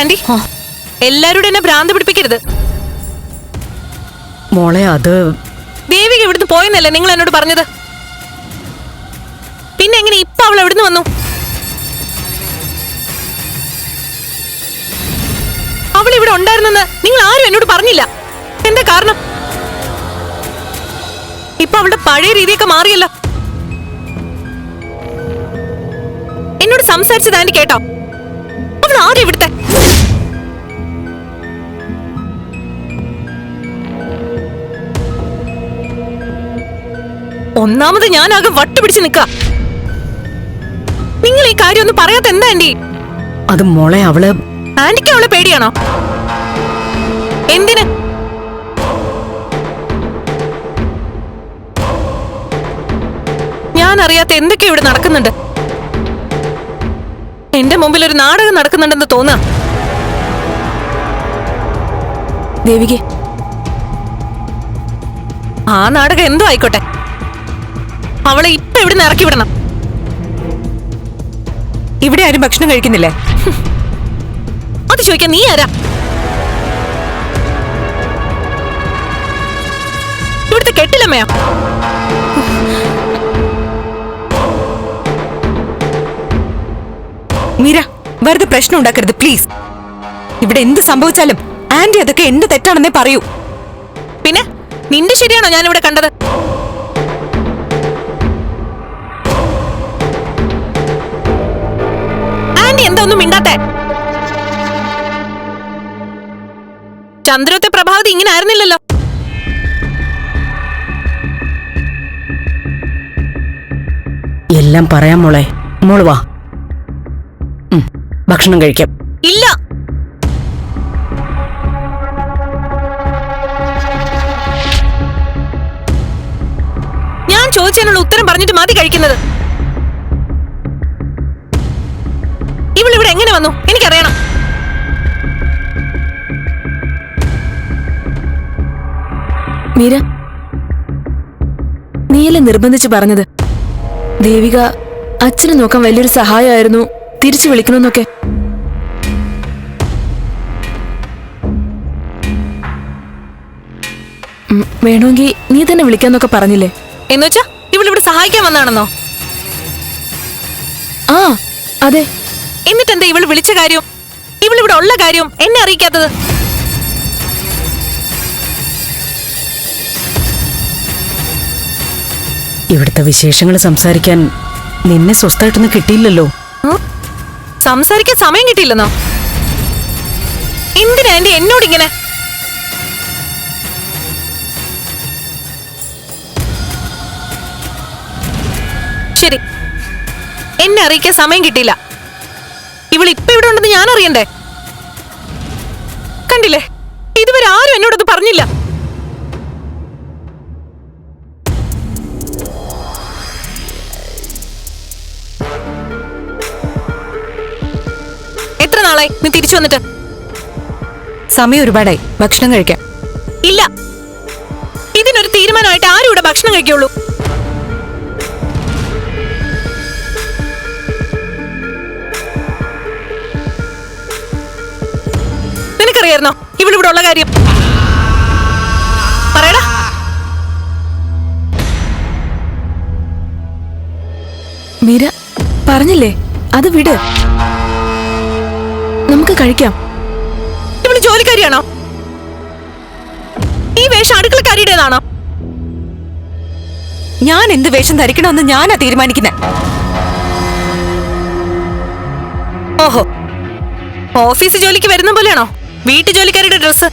Anti, എല്ലാരോടും എന്നെ ഭ്രാന്ത് പിടിപ്പിക്കരുത്. മോളെ, അത് ദേവിക ഇവിടുന്ന് പോയെന്നല്ലേ നിങ്ങൾ എന്നോട് പറഞ്ഞത്? പിന്നെ എങ്ങനെ ഇപ്പൊ അവൾ എവിടുന്ന് വന്നു? അവൾ ഇവിടെ ഉണ്ടായിരുന്നെന്ന് നിങ്ങൾ ആരും എന്നോട് പറഞ്ഞില്ല. എന്താ കാരണം? ഇപ്പൊ അവളുടെ പഴയ രീതിയൊക്കെ മാറിയല്ലോ. എന്നോട് സംസാരിച്ചത് ആന്റി കേട്ടോ? അവൾ ആരും ഇവിടുത്തെ ഒന്നാമത് ഞാനാകെ വട്ടുപിടിച്ച് നിൽക്ക. നിങ്ങൾ ഈ കാര്യം ഒന്നും പറയാത്ത എന്താ ആന്റി? അത് മോളെ, അവള് ആന്റിക്ക് അവളെ പേടിയാണോ? എന്തിന്? ഞാൻ അറിയാത്ത എന്തൊക്കെ ഇവിടെ നടക്കുന്നുണ്ട്. എന്റെ മുമ്പിൽ ഒരു നാടകം നടക്കുന്നുണ്ടെന്ന് തോന്നാ. ദേവികെ, ആ നാടകം എന്തോ ആയിക്കോട്ടെ, അവളെ ഇപ്പൊ ഇവിടുന്ന് ഇറക്കി വിടണം. ഇവിടെ ആരും ഭക്ഷണം കഴിക്കുന്നില്ലേ? അത് ചോദിക്കാൻ നീ ആരാ? ഇവിടുത്തെ കെട്ടില്ലമ്മയാ? മീര, വെറുതെ പ്രശ്നം ഉണ്ടാക്കരുത് പ്ലീസ്. ഇവിടെ എന്ത് സംഭവിച്ചാലും ആന്റി അതൊക്കെ എന്റെ തെറ്റാണെന്നേ പറയൂ. പിന്നെ നിന്റെ ശരിയാണോ ഞാൻ ഇവിടെ കണ്ടത്? ആന്റി എന്താ ഒന്നും മിണ്ടാത്തെ? ചന്ദ്രത്തെ പ്രഭാവതി ഇങ്ങനെ ആയിരുന്നില്ലല്ലോ. എല്ലാം പറയാം മോളെ. മോള് വാ, ഭക്ഷണം കഴിക്കാം. ഇല്ല, ഞാൻ ചോദിച്ചതിനുള്ള ഉത്തരം പറഞ്ഞിട്ട് മതി കഴിക്കുന്നത്. ഇവളിവിടെ എങ്ങനെ വന്നു എനിക്കറിയണം. മീര, നീയല്ലേ നിർബന്ധിച്ച് പറഞ്ഞത് ദേവിക അച്ഛനെ നോക്കാൻ വലിയൊരു സഹായമായിരുന്നു, തിരിച്ചു വിളിക്കണമെന്നൊക്കെ? വേണമെങ്കിൽ നീ തന്നെ വിളിക്കാന്നൊക്കെ പറഞ്ഞില്ലേ? എന്നുവെച്ചാ ഇവളിവിടെ സഹായിക്കാൻ വന്നാണെന്നോ? ആ അതെ. എന്നിട്ടെന്താ ഇവള് വിളിച്ച കാര്യം, ഇവളിവിടെ ഉള്ള കാര്യം എന്നെ അറിയിക്കാത്തത്? ഇവിടുത്തെ വിശേഷങ്ങൾ സംസാരിക്കാൻ നിന്നെ സ്വസ്ഥമായിട്ടൊന്നും കിട്ടിയില്ലല്ലോ. സംസാരിക്കാൻ സമയം കിട്ടിയില്ലെന്നോ? എന്തിനാ ആന്റി എന്നോടിങ്ങനെ? ശരി, എന്നെ അറിയിക്കാൻ സമയം കിട്ടിയില്ല. ഇവളിപ്പൊ ഇവിടെ ഉണ്ടെന്ന് ഞാൻ അറിയണ്ടേ? കണ്ടില്ലേ, ഇതുവരെ ആരും എന്നോടത് പറഞ്ഞില്ല. എത്ര നാളായി നീ തിരിച്ചു വന്നിട്ട്? സമയം ഒരുപാടായി, ഭക്ഷണം കഴിക്കാം. ഇല്ല, ഇതിനൊരു തീരുമാനമായിട്ട് ആരും ഇവിടെ ഭക്ഷണം കഴിക്കുള്ളൂ. നിനക്കറിയായിരുന്നോ ഇവളിവിടെ ഉള്ള കാര്യം? പറയടാ. മീര പറഞ്ഞില്ലേ, അത് വിട്, നമുക്ക് കഴിക്കാം. ഇവള് ജോലിക്കാരിയാണോ? ഈ വേഷം അടുക്കളക്കാരിയുടേതാണോ? ഞാൻ എന്ത് വേഷം ധരിക്കണമെന്ന് ഞാനാ തീരുമാനിക്കുന്നത്. ഓഹോ, ഓഫീസ് ജോലിക്ക് വരുന്ന പോലെയാണോ വീട്ടു ജോലിക്കാരുടെ ഡ്രസ്സ്?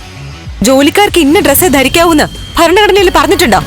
ജോലിക്കാർക്ക് ഇന്ന ഡ്രസ്സേ ധരിക്കാവൂന്ന് ഭരണഘടനയിൽ പറഞ്ഞിട്ടുണ്ടോ?